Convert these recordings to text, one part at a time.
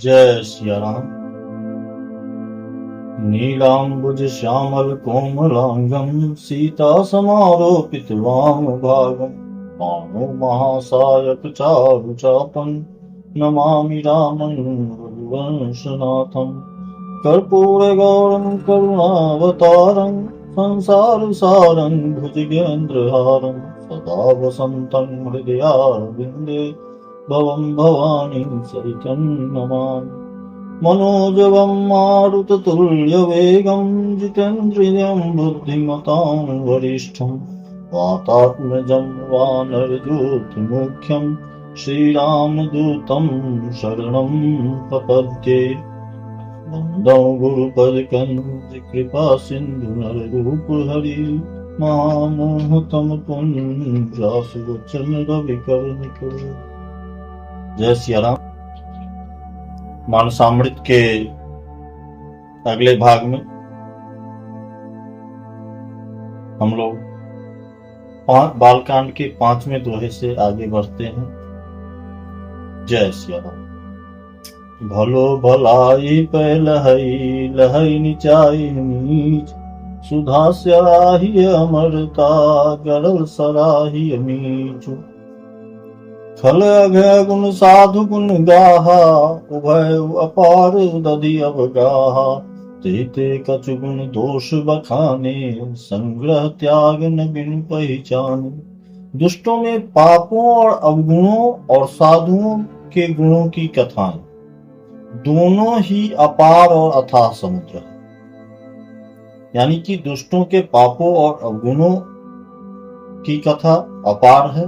जय सिया राम। नीलाम्बुज श्यामल कोमलांगम सीता समारोपित वाम भागम पाणो महासायक चारु चापम नमामि रामं रघुवंशनाथम कर्पूर गौरं करुणावतारं संसार सारं भुजगेन्द्रहारं सदा वसन्तं हृदयारविन्दे भवं भवानी सहितं नमामि मनोजवं मारुततुल्यवेगं जितेन्द्रियं बुद्धिमतां वरिष्ठं वातात्मजं वानरयूथमुख्यं श्रीरामदूतं शरणं प्रपद्ये। वन्दे गुरुपदकञ्जकृपासिन्धुनररूपहरि महामोहतम पुण्यरासुवचन रविकर्णिको। जय सिया राम। मानसामृत के अगले भाग में हम लोग बालकांड के 5वें दोहे से आगे बढ़ते हैं। जय सिया राम। भलो भलाई पै लहई लहई निचाई नीच सुधा स्याही अमरता गरल सराही मीचु खल अघय गुण साधु गुण गाहा उभय अपार दधि अवगाहा तेते कछु गुण दोष बखाने संग्रह त्याग न बिन पहचाने। दुष्टों में पापों और अवगुणों और साधुओं के गुणों की कथाएं दोनों ही अपार और अथाह समुद्र है। यानी कि दुष्टों के पापों और अवगुणों की कथा अपार है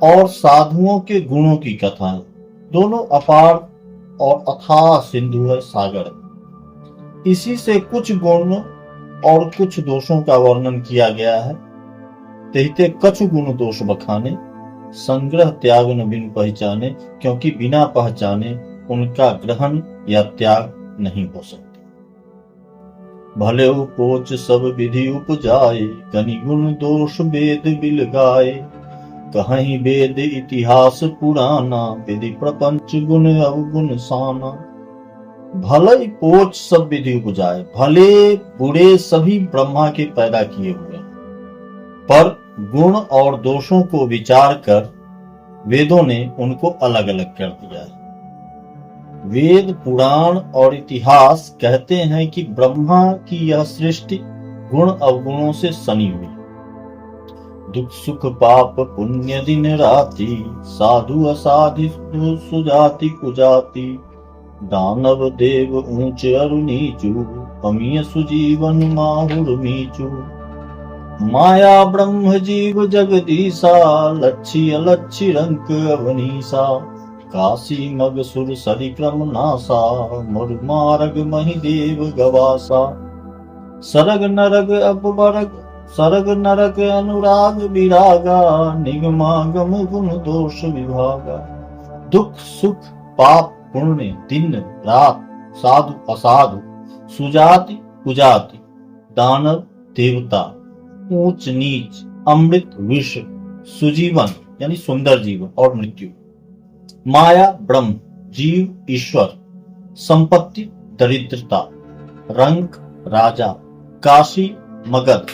और साधुओं के गुणों की कथा है, दोनों अपार और अथाह सिंधु है, सागर है। इसी से कुछ गुण और कुछ दोषों का वर्णन किया गया है। तेहिते कछु गुण दोष बखाने संग्रह त्याग न बिन पहचाने, क्योंकि बिना पहचाने उनका ग्रहण या त्याग नहीं हो सकता। भले उपोच सब विधि उपजाए कनि गुण दोष वेद बिल गाए कहीं वेद इतिहास पुराना विधि प्रपंच गुण अवगुण साना। भले पोच सब विधि उपजाए, भले बुरे सभी ब्रह्मा के पैदा किए हुए, पर गुण और दोषों को विचार कर वेदों ने उनको अलग अलग कर दिया है। वेद पुराण और इतिहास कहते हैं कि ब्रह्मा की यह सृष्टि गुण अवगुणों से सनी हुई। दुख सुख पाप पुण्य दिन राति साधु असाधु सुजाति कुजाति दानव देव ऊंच अरु नीचु अमीय सुजीवन माहुर मीचु। माया ब्रह्म जीव जगदीसा लच्छी अलच्छी रंक अवनीसा काशी मग सुर सरिक्रम नासा मुर मारग मही देव गवासा। सरग नरग अपबरग सरग नरक अनुराग विरागा निगमागम गुण दोष विभागा। दुख सुख पाप पुण्य दिन रात साधु असाधु सुजाति कुजाति दानव देवता ऊंच नीच अमृत विष सुजीवन यानी सुंदर जीवन और मृत्यु। माया ब्रह्म जीव ईश्वर संपत्ति दरिद्रता रंक राजा काशी मगध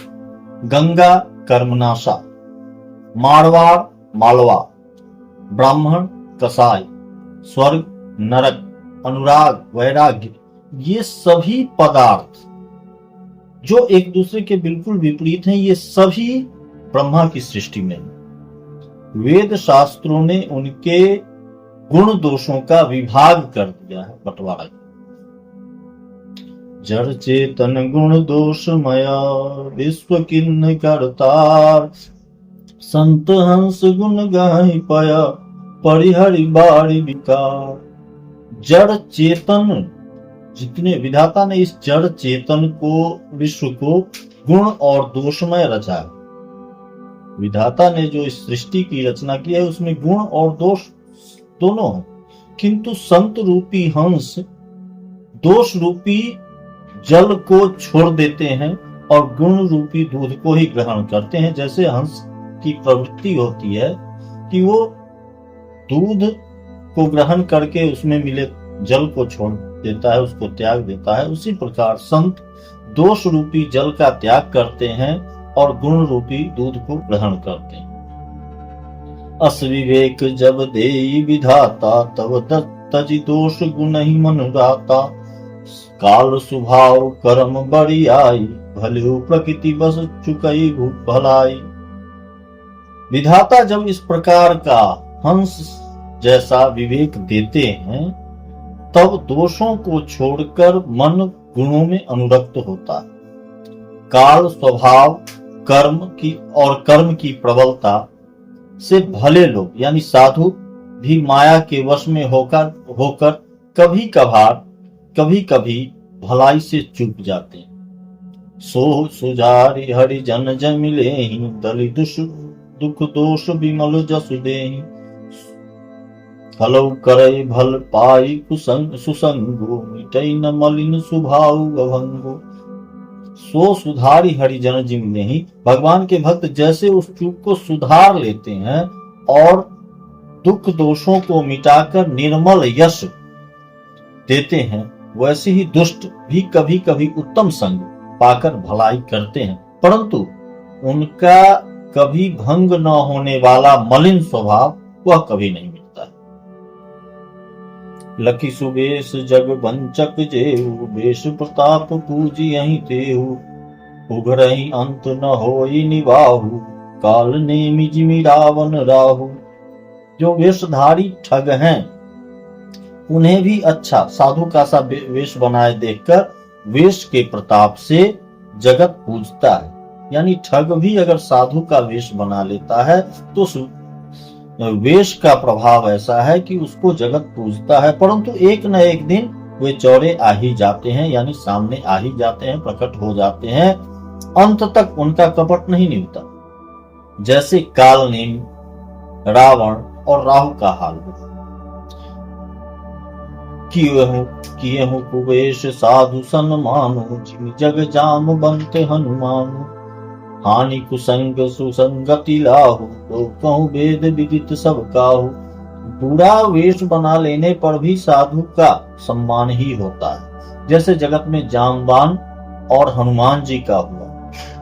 गंगा कर्मनाशा मारवाड़ मालवा ब्राह्मण कसाई स्वर्ग नरक अनुराग वैराग्य, ये सभी पदार्थ जो एक दूसरे के बिल्कुल विपरीत हैं, ये सभी ब्रह्मा की सृष्टि में। वेद शास्त्रों ने उनके गुण दोषों का विभाग कर दिया है, बंटवारा। जड़ चेतन गुण दोष मया विश्व किन्न करतार संत हंस गुण गाहि पया परिहरि बारी विकार। जड़ चेतन जितने विधाता ने इस जड़ चेतन को विश्व को गुण और दोषमय रचा है। विधाता ने जो इस सृष्टि की रचना की है उसमें गुण और दोष दोनों है, किंतु संत रूपी हंस दोष रूपी जल को छोड़ देते हैं और गुण रूपी दूध को ही ग्रहण करते हैं। जैसे हंस की प्रवृत्ति होती है कि वो दूध को ग्रहण करके उसमें मिले जल को छोड़ देता है, उसको त्याग देता है, उसी प्रकार संत दोष रूपी जल का त्याग करते हैं और गुण रूपी दूध को ग्रहण करते हैं। अस विवेक जब देई विधाता, तब तजि दोष गुण ही मन राता। काल स्वभाव कर्म बड़ियाई, भले प्रकृति बस चुकई भलाई। विधाता जब इस प्रकार का हंस जैसा विवेक देते हैं, तब दोषों को छोड़कर मन गुणों में अनुरक्त होता है। काल स्वभाव कर्म की प्रबलता से भले लोग यानी साधु भी माया के वश में होकर कभी कभी भलाई से चूक जाते हैं। सो सुजारी हरि जन जमिले, दलि दुख दोष विमल जसु देहि। हलौ करई भल पाई कुसंग सुसंगो, मिटई न मलिन सुभाव अभंगो। सो सुधारी हरिजन जिम नहीं, भगवान के भक्त जैसे उस चूक को सुधार लेते हैं और दुख दोषों को मिटाकर निर्मल यश देते हैं, वैसे ही दुष्ट भी कभी कभी उत्तम संग पाकर भलाई करते हैं, परंतु उनका कभी भंग न होने वाला मलिन स्वभाव वह कभी नहीं मिलता है। लखी सुबेश जग वंचक जेहु, बेश प्रताप पूजी यहीं तेहु। उघरही अंत न होई निवाहु, काल नेमि जिमि रावण राहु। जो वेशधारी ठग हैं, उन्हें भी अच्छा साधु का सा वेश बनाए देखकर वेश के प्रताप से जगत पूजता है। यानी ठग भी अगर साधु का वेश बना लेता है तो वेश का प्रभाव ऐसा है कि उसको जगत पूजता है, परंतु एक न एक दिन वे चौड़े आ ही जाते हैं, यानी सामने आ ही जाते हैं, प्रकट हो जाते हैं। अंत तक उनका कपट नहीं निभता, जैसे काल नेम, रावण और राहु का हाल हो। किए हूँ कुवेश साधु सन्मानु, जिमि जग जाम बनते हनुमानु। हानि कुसंग सुसंगति लाहु, तो कहूँ वेद विदित सब काहू। बुरा वेश बना लेने पर भी साधु का सम्मान ही होता है, जैसे जगत में जामवान और हनुमान जी का हुआ।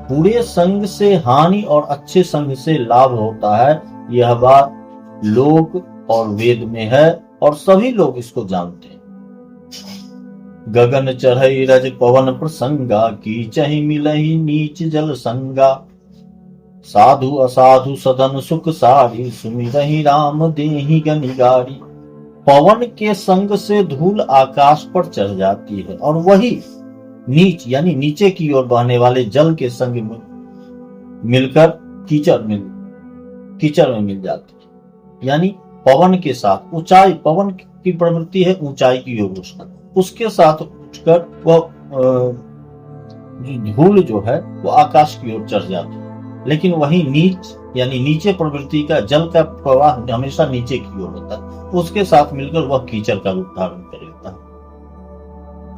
बुरे संग से हानि और अच्छे संग से लाभ होता है, यह बात लोक और वेद में है और सभी लोग इसको जानते हैं। गगन चढ़ई रज पवन प्रसंगा, की चही मिलही नीच जल संगा। साधु असाधु सदन सुख सारी, सुमिरहि राम देहि गनिगारी। पवन के संग से धूल आकाश पर चढ़ जाती है और वही नीच यानी नीचे की ओर बहने वाले जल के संग में मिलकर कीचड़ में मिल जाती है। यानी पवन के साथ ऊंचाई, पवन की प्रवृत्ति है ऊंचाई की ओर उठना, उसके साथ उठकर वह धूल जो है वो आकाश की ओर चढ़ जाती है। लेकिन वही नीच यानी नीचे प्रवृत्ति का जल का प्रवाह हमेशा नीचे की ओर होता है, उसके साथ मिलकर वह कीचड़ का रूप धारण कर लेता है।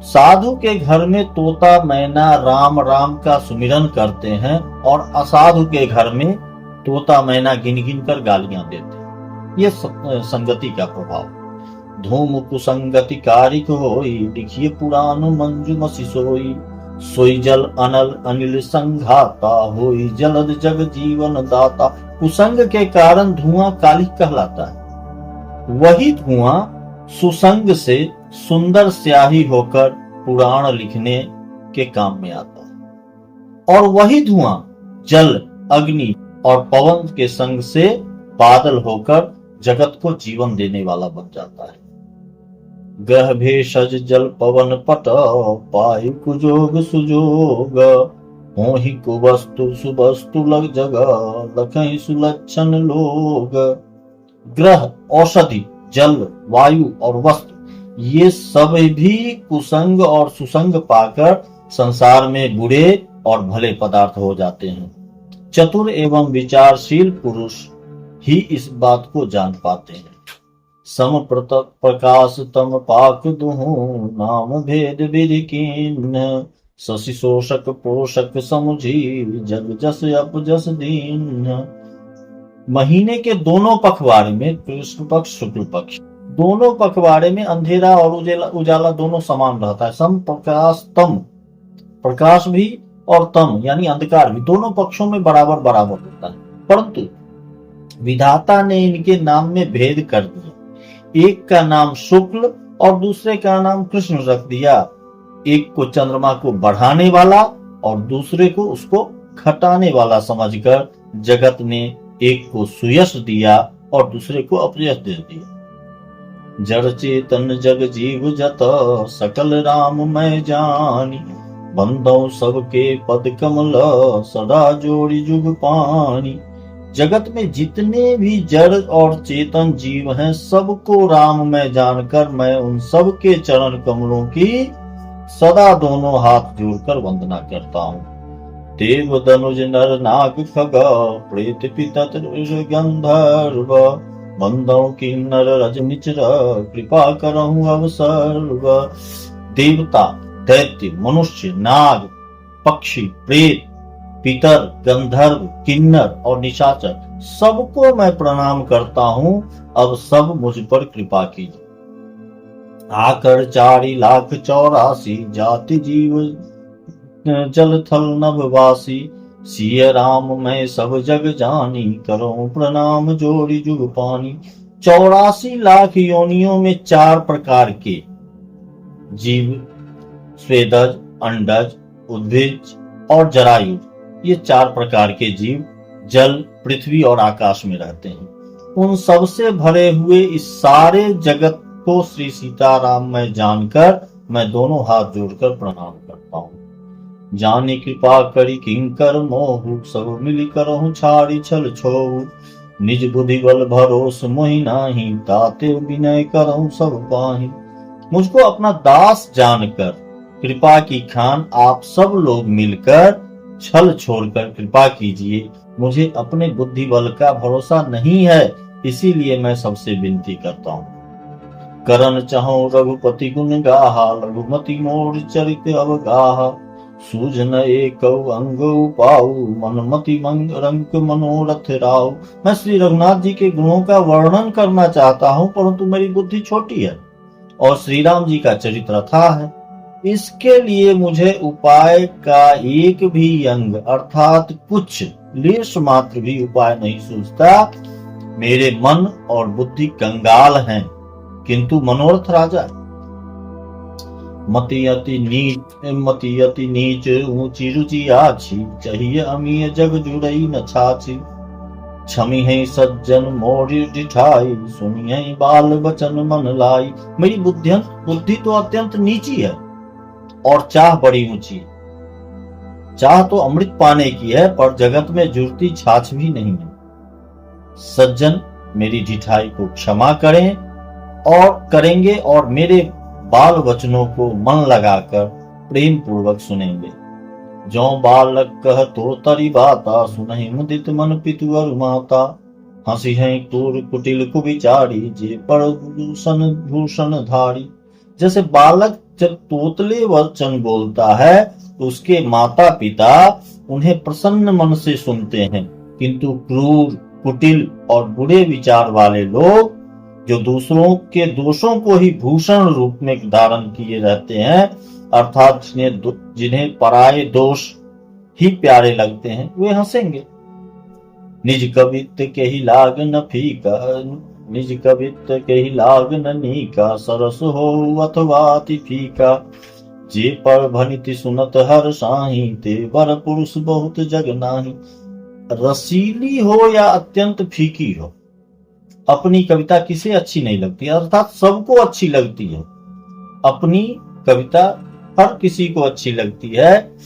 साधु के घर में तोता मैना राम राम का सुमिरन करते हैं और असाधु के घर में तोता मैना गिन गिन कर गालियां देते हैं। ये संगति का प्रभाव। धूम कुसंगति कारिक होई, लिखिए पुराण मंजू मसी सोई। सोई जल अनल अनिल संघाता, होई जलद जग जीवन दाता। कुसंग के कारण धुआं कालिक कहलाता है, वही धुआं सुसंग से सुंदर स्याही होकर पुराण लिखने के काम में आता है, और वही धुआं जल अग्नि और पवन के संग से बादल होकर जगत को जीवन देने वाला बन जाता है। ग्रह भेषज जल पवन पट, पायु कुजोग सुजोग। होहि कुवस्तु सुवस्तु लग जग, लखहि सुलक्षण लोग। ग्रह, औषधि, जल, वायु और वस्तु, ये सब भी कुसंग और सुसंग पाकर संसार में बुरे और भले पदार्थ हो जाते हैं। चतुर एवं विचारशील पुरुष ही इस बात को जान पाते हैं। सम प्रकाश तम पाक दुहु, नाम भेद विधि कीन्ह। शशि शोषक पोषक समुझी, जग जस अपजस दीन। महीने के दोनों पखवार में कृष्ण पक्ष शुक्ल पक्ष दोनों पखवाड़े में अंधेरा और उजाला दोनों समान रहता है। सम प्रकाश तम, प्रकाश भी और तम यानी अंधकार भी दोनों पक्षों में बराबर बराबर होता है, परंतु विधाता ने इनके नाम में भेद कर दिया। एक का नाम शुक्ल और दूसरे का नाम कृष्ण रख दिया। एक को चंद्रमा को बढ़ाने वाला और दूसरे को उसको घटाने वाला समझकर जगत ने एक को सुयश दिया और दूसरे को अपयश दे दिया। जड़ चेतन जग जीव जत सकल राम मैं जानी, बंदो सबके पद कमल सदा जोड़ी जुग पानी। जगत में जितने भी जड़ और चेतन जीव हैं सबको राम में जानकर मैं उन सब के चरण कमलों की सदा दोनों हाथ जोड़कर वंदना करता हूँ। देव धनुज नर नाग खग प्रेत पितत गंधर्व, बंदों की नर रज निचर कृपा करहूं अवसर्व। देवता, दैत्य, मनुष्य, नाग, पक्षी, प्रेत, पितर, गंधर्व, किन्नर और निशाचर सबको मैं प्रणाम करता हूँ। अब सब मुझ पर कृपा कीजिए। आकर 4,84,00,000 जाति जीव जल थल नभवासी, सिय राम मैं सब जग जानी, करो प्रणाम जोड़ी जुग पानी। 84 लाख योनियों में 4 प्रकार के जीव, स्वेदज, अंडज, उद्भिज और जरायु, ये 4 प्रकार के जीव जल, पृथ्वी और आकाश में रहते हैं। उन सबसे भरे हुए इस सारे जगत को श्री सीताराम में जानकर मैं दोनों हाथ जोड़कर प्रणाम करता हूँ। जानी कृपा करी किंकर मोहु, सब मिली करहु छाड़ी छल छोहु। निज बुद्धि बल भरोस मोहि नाही, ताते विनय करहु सब पाहि। मुझको अपना दास जानकर कृपा की खान आप सब लोग मिलकर छल छोड़कर कृपा कीजिए। मुझे अपने बुद्धि बल का भरोसा नहीं है, इसीलिए मैं सबसे विनती करता हूँ। करन चाहो रघुपति गुण गाहा, रघुमति मोर चरित अवगाहा। सूझन एक अंग पाऊ, मनमति रंक मनोरथ राव। मैं श्री रघुनाथ जी के गुणों का वर्णन करना चाहता हूँ, परंतु मेरी बुद्धि छोटी है और श्री राम जी का चरित्र अथाह है। इसके लिए मुझे उपाय का एक भी अंग अर्थात कुछ लेश मात्र भी उपाय नहीं सूझता। मेरे मन और बुद्धि कंगाल हैं, किंतु मनोरथ राजा। मति अति नीच ऊंची रुचि आछी, चाहिए अमीय जग जुड़ई न छाछी। क्षमी है सज्जन मोरी डिठाई, सुनिए बाल बचन मन लाई। मेरी बुद्धि तो अत्यंत नीची है और चाह बड़ी ऊंची। चाह तो अमृत पाने की है, पर जगत में जुड़ती छाछ भी नहीं है। सज्जन मेरी ढिठाई को क्षमा करेंगे और मेरे बाल वचनों को मन लगाकर प्रेम पूर्वक सुनेंगे। जो बालक कह तो तरी बाता, सुनहि मुदित मन पितु और माता। हंसी है क्रूर कुटिल कुविचारी, जे पर भूषण धारी। जैसे बालक जब तोतले वचन बोलता है तो उसके माता पिता उन्हें प्रसन्न मन से सुनते हैं, किंतु क्रूर, कुटिल और बुरे विचार वाले लोग जो दूसरों के दोषों को ही भूषण रूप में धारण किए रहते हैं, अर्थात जिन्हें पराये दोष ही प्यारे लगते हैं, वे हंसेंगे। निज कवित्व के ही लाग न फीका, निज कवित्व के ही लाग न नीका। सरस हो अथवा अति फीका, जे पर भनिति सुनत हर साही। ते बर पुरुष बहुत जग नाही। रसीली हो या अत्यंत फीकी हो, अपनी कविता किसे अच्छी नहीं लगती, अर्थात सबको अच्छी लगती है। अपनी कविता हर किसी को अच्छी लगती है,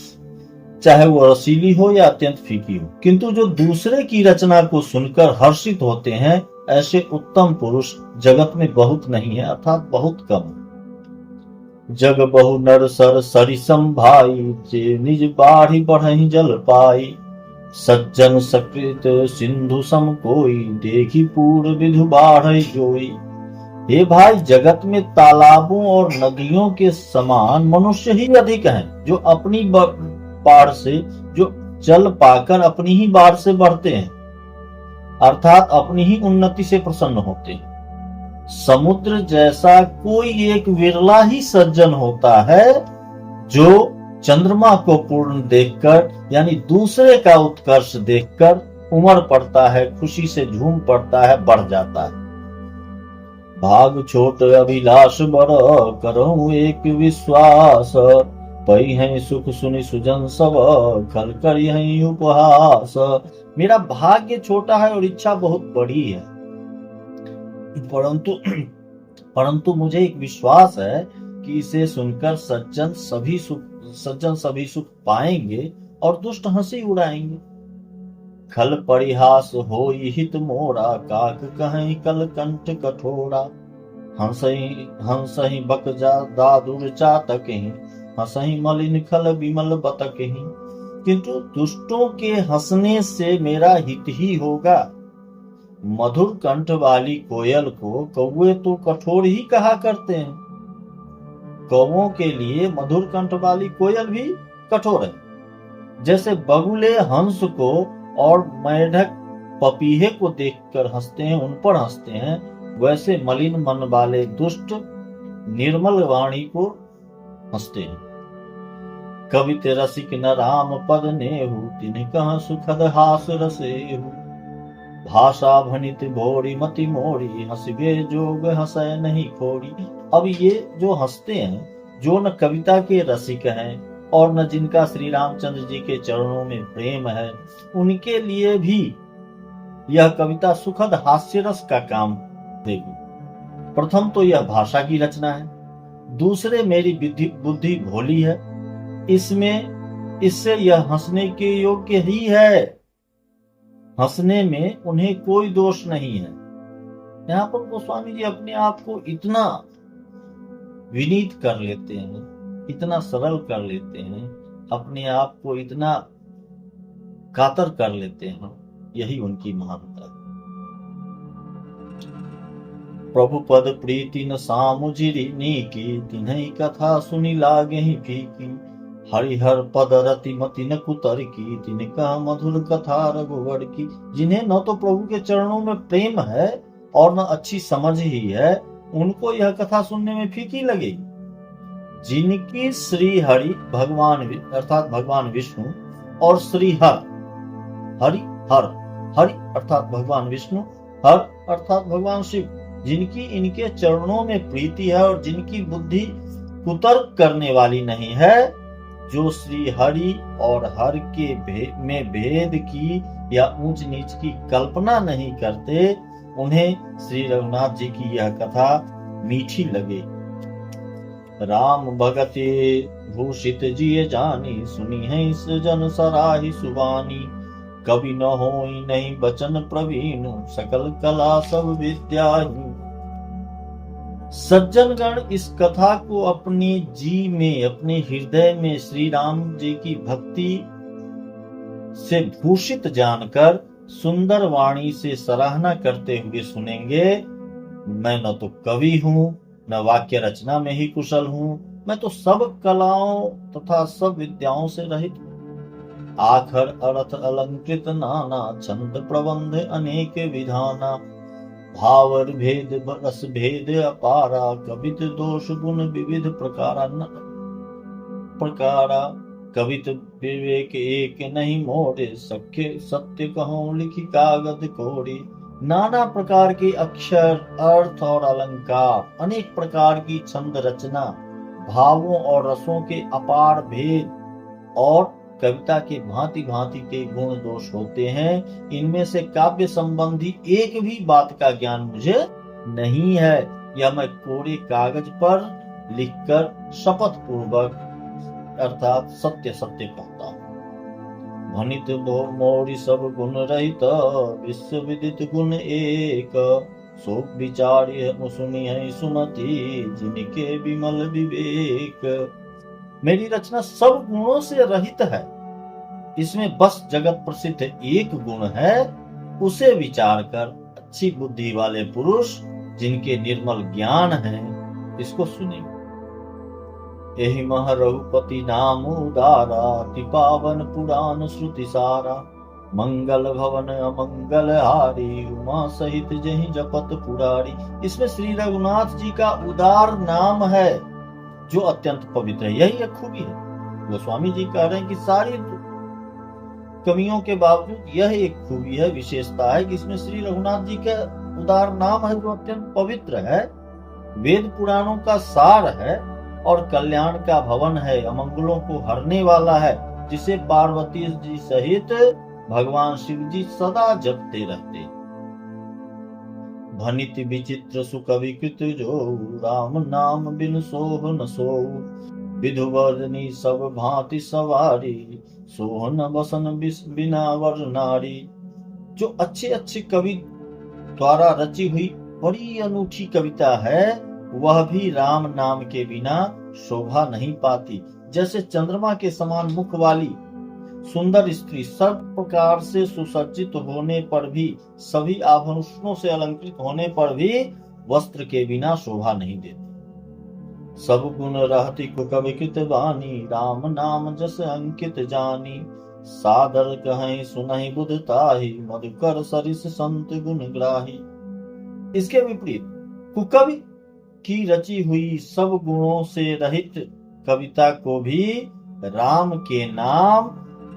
चाहे वो रसीली हो या अत्यंत फीकी हो। किंतु जो दूसरे की रचना को सुनकर हर्षित होते हैं, ऐसे उत्तम पुरुष जगत में बहुत नहीं है, अर्थात बहुत कम। जग बहु नर सर सरिसम भाई, जे निज बाढ़ी बढ़हि जल पाई। सज्जन सकृत सिंधु सम कोई, देखी पूर्ण विधु बाढ़ जोई। हे भाई, जगत में तालाबों और नदियों के समान मनुष्य ही अधिक हैं, जो अपनी बाढ़ से, जो जल पाकर अपनी ही बाढ़ से बढ़ते हैं, अर्थात अपनी ही उन्नति से प्रसन्न होते हैं। समुद्र जैसा कोई एक विरला ही सज्जन होता है जो चंद्रमा को पूर्ण देखकर यानी दूसरे का उत्कर्ष देखकर उमड़ पड़ता है, खुशी से झूम पड़ता है, बढ़ जाता है। भाग छोट अभिलाष बड़ करहु एक विश्वास, पई हैं सुख सुनि सुजन सब खल कर यहीं उपहास। मेरा भाग्य छोटा है और इच्छा बहुत बड़ी है, परंतु मुझे एक विश्वास है कि इसे सुनकर सज्जन सभी सुख पाएंगे और दुष्ट हंसी उड़ाएंगे। खल परिहास होई हित मोरा, काक कहीं कल कंठ कठोरा। हंसही बक जा दादुर चातकहीं, हंसही मलिन खल विमल बतकहीं। किंतु दुष्टों के हंसने से मेरा हित ही होगा। मधुर कंठ वाली कोयल को कौवे तो कठोर ही कहा करते हैं। कौवों के लिए मधुर कंठ वाली कोयल भी कठोर है। जैसे बगुले हंस को और मेढक पपीहे को देखकर हंसते हैं, उन पर हंसते हैं, वैसे मलिन मन वाले दुष्ट निर्मल वाणी को हंसते हैं। कवित रसिक न राम पद नेहु, तिन्ह कहाँ सुखद हास रसेहु। भाषा भनित भोरी मति मोरी, हंसबे जोग हंसै नहीं खोरी। अब ये जो हंसते हैं, जो न कविता के रसिक हैं और न जिनका श्री रामचंद्र जी के चरणों में प्रेम है, उनके लिए भी यह कविता सुखद हास्य रस का काम देगी। प्रथम तो यह भाषा की रचना है, दूसरे मेरी बुद्धि भोली है, इससे यह हंसने के योग्य ही है। हंसने में उन्हें कोई दोष नहीं है। यहाँ पर गोस्वामी जी अपने आप को इतना विनीत कर लेते हैं, इतना सरल कर लेते हैं, अपने आप को इतना कातर कर लेते हैं, यही उनकी महानता है। प्रभु पद प्रीति न सामुजिरी नीकी, तिन्हि कथा सुनी लागे ही फीकी। हरिहर पद रति मति न कुतर की, तिनका मधुर कथा रघुवर की। जिन्हें न तो प्रभु के चरणों में प्रेम है और न अच्छी समझ ही है, उनको यह कथा सुनने में फीकी लगेगी। जिनकी श्री हरि भगवान अर्थात भगवान विष्णु और श्री हरि अर्थात भगवान विष्णु, हर अर्थात भगवान शिव, जिनकी इनके चरणों में प्रीति है और जिनकी बुद्धि कुतर्क करने वाली नहीं है, जो श्री हरि और हर के में भेद की या ऊंच नीच की कल्पना नहीं करते, उन्हें श्री रघुनाथ जी की यह कथा मीठी लगे। राम भगते भूषित जिये जानी, सुनी है इस जन सराही सुबानी। कवि न होई नहीं बचन प्रवीण, सकल कला सब विद्याहीन। सज्जनगण इस कथा को अपने जी में, अपने हृदय में श्री राम जी की भक्ति से भूषित जानकर सुंदर वाणी से सराहना करते हुए सुनेंगे। मैं न तो कवि हूँ, न वाक्य रचना में ही कुशल हूँ, मैं तो सब कलाओं तथा सब विद्याओं से रहित हूँ। आखर अर्थ अलंकृत नाना, छंद प्रबंध अनेक विधाना। भावर भेद रस भेद अपारा, कवित दोष गुण विविध प्रकारा। कवित विवेक एक नहीं मोड़े, सत्य कहो लिखी कागज कोड़े। नाना प्रकार के अक्षर, अर्थ और अलंकार, अनेक प्रकार की छंद रचना, भावों और रसों के अपार भेद और कविता के भांति भांति के गुण दोष होते हैं। इनमें से काव्य संबंधी एक भी बात का ज्ञान मुझे नहीं है। यह मैं कोरे कागज पर लिखकर शपथ पूर्वक अर्थात सत्य सत्य कहता हूँ। भनित मोरी सब गुण रहित, विश्व विदित गुण एक। शोक विचार्य सुनी है सुमति, जिनके विमल विवेक। मेरी रचना सब गुणों से रहित है, इसमें बस जगत प्रसिद्ध एक गुण है, उसे विचार कर अच्छी बुद्धि वाले पुरुष जिनके निर्मल ज्ञान है इसको सुनेंगे। एहि मह रघुपति नाम उदारा, अति पावन पुराण श्रुति सारा। मंगल भवन अमंगल हारी, उमा सहित जहि जपत पुरारी। इसमें श्री रघुनाथ जी का उदार नाम है जो अत्यंत पवित्र है। यही एक खूबी है। गोस्वामी जी कह रहे हैं कि सारी कमियों के बावजूद यह एक खूबी है, विशेषता है कि इसमें श्री रघुनाथ जी का उदार नाम है जो अत्यंत पवित्र है, वेद पुराणों का सार है और कल्याण का भवन है, अमंगलों को हरने वाला है, जिसे पार्वती जी सहित भगवान शिव जी सदा जपते रहते। भनित विचित्र सुकविकृत जो, राम नाम बिन सोह न सो। विधुवर्णी सब भांति सवारी, सोहन बसन बिना वर नारी। जो अच्छे अच्छे कवि द्वारा रची हुई बड़ी अनूठी कविता है, वह भी राम नाम के बिना शोभा नहीं पाती। जैसे चंद्रमा के समान मुख वाली सुंदर स्त्री सब प्रकार से सुसज्जित होने पर भी, सभी आभूषणों से अलंकृत होने पर भी वस्त्र के बिना शोभा नहीं देती। सब गुण रहती कुकविकृत वाणी, राम नाम जस अंकित जानी। सादर कहीं सुनहि बुध ताहि, मधुकर सरिस संत गुण ग्राही। इसके विपरीत कुकवि की रची हुई सब गुणों से रहित कविता को भी राम के नाम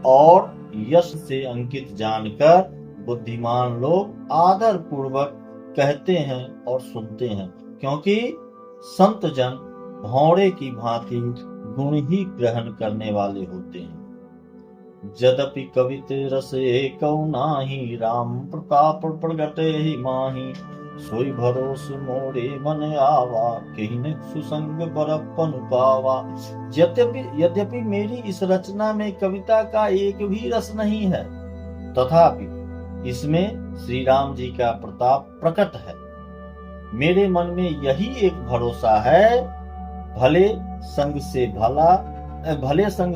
और यश से अंकित जानकर बुद्धिमान लोग आदर पूर्वक कहते हैं और सुनते हैं, क्योंकि संत जन भौरे की भांति गुण ही ग्रहण करने वाले होते हैं। यद्यपि कवित रस एकौ नाहि, राम प्रताप प्रगटे ही माही। सोई भरोस मोरे मन आवा, कहीं सुसंग बरपन पावा। यद्यपि मेरी इस रचना में कविता का एक भी रस नहीं है, तथापि इसमें श्री राम जी का प्रताप प्रकट है। मेरे मन में यही एक भरोसा है, भले संग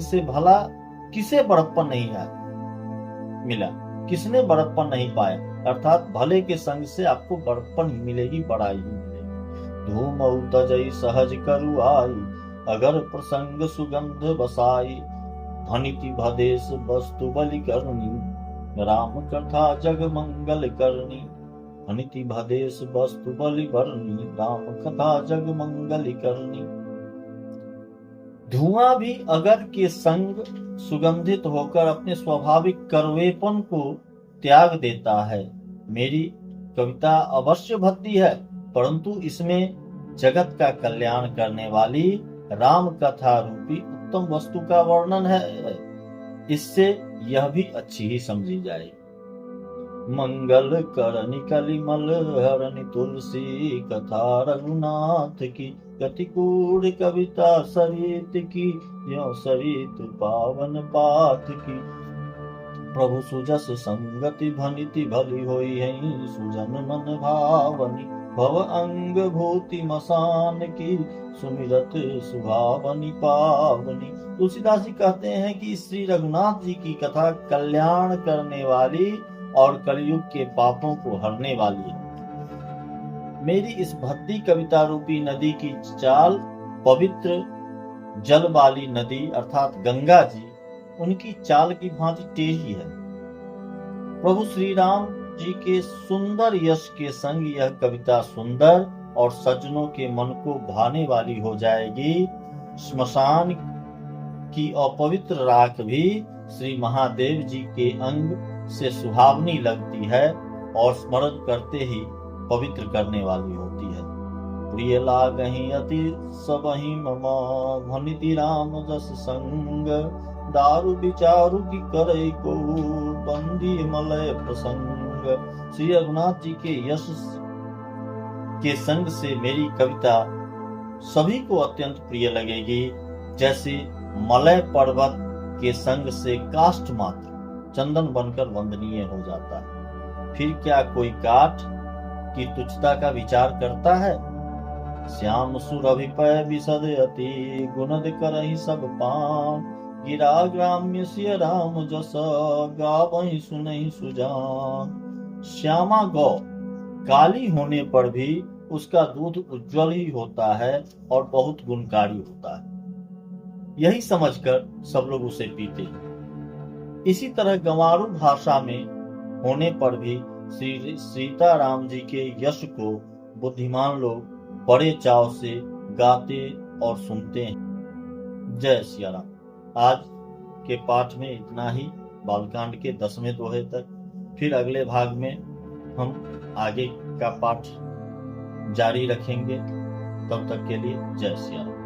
से भला किसे बड़प्पन नहीं मिला, किसने बड़प्पन नहीं पाया, अर्थात भले के संग से आपको बड़प्पन मिलेगी, बड़ाई मिलेगी। धूम तजई सहज करु आई, अगर प्रसंग सुगंध बसाई। धनिति भदेश वस्तु बलि करनी, राम कथा जग मंगल करनी। धनिति भदेश वस्तु बलि करनी, राम कथा जग मंगल करनी। धुआं भी अगर के संग सुगंधित होकर अपने स्वाभाविक कड़वेपन को त्याग देता है। मेरी कविता अवश्य भद्दी है, परंतु इसमें जगत का कल्याण करने वाली राम कथा रूपी उत्तम वस्तु का वर्णन है। इससे यह भी अच्छी ही समझी जाएगी। मंगल करनि कलिमल हरनि तुलसी, कथा रघुनाथ की कटिकूढ़ कविता सरित की। यो सरित पावन पाथ की, प्रभु सुजस संगति भनिति भली होई है। सुजन मन भावनी, भव अंग भूति मसान की। सुमिरत सुभावनी पावनी। तुलसीदास जी कहते हैं कि श्री रघुनाथ जी की कथा कल्याण करने वाली और कलयुग के पापों को हरने वाली है। मेरी इस भक्ति कविता रूपी नदी की चाल पवित्र जल वाली नदी अर्थात गंगा जी, उनकी चाल की भांति तेजी है। प्रभु श्री राम जी के सुंदर यश के संग यह कविता सुंदर और सज्जनों के मन को भाने वाली हो जाएगी। श्मशान की अपवित्र राख भी श्री महादेव जी के अंग से सुहावनी लगती है और स्मरण करते ही पवित्र करने वाली होती है। प्रिय लागहि अति सबहि मम, भनिति राम जस संग। दारु विचारु की करई को, बंदी मलय प्रसंग। श्री रघुनाथ जी के यश के संग से मेरी कविता सभी को अत्यंत प्रिय लगेगी, जैसे मलय पर्वत के संग से काष्ठ मात्र चंदन बनकर वंदनीय हो जाता है। फिर क्या कोई काठ की तुच्छता का विचार करता है? श्याम सुरभिपय विशद अति, गुणद करहि सब पान। गिरा ग्राम्य सिय राम जस, गावहि सुनहि सुजान। श्यामा गौ काली होने पर भी उसका दूध उज्जवल ही होता है और बहुत गुणकारी होता है। यही समझकर सब लोग उसे पीते हैं। इसी तरह गंवारू भाषा में होने पर भी श्री सीताराम जी के यश को बुद्धिमान लोग बड़े चाव से गाते और सुनते हैं। जय सिया राम। आज के पाठ में इतना ही, बालकांड के 10वें दोहे तक। फिर अगले भाग में हम आगे का पाठ जारी रखेंगे। तब तक के लिए जय सिया राम।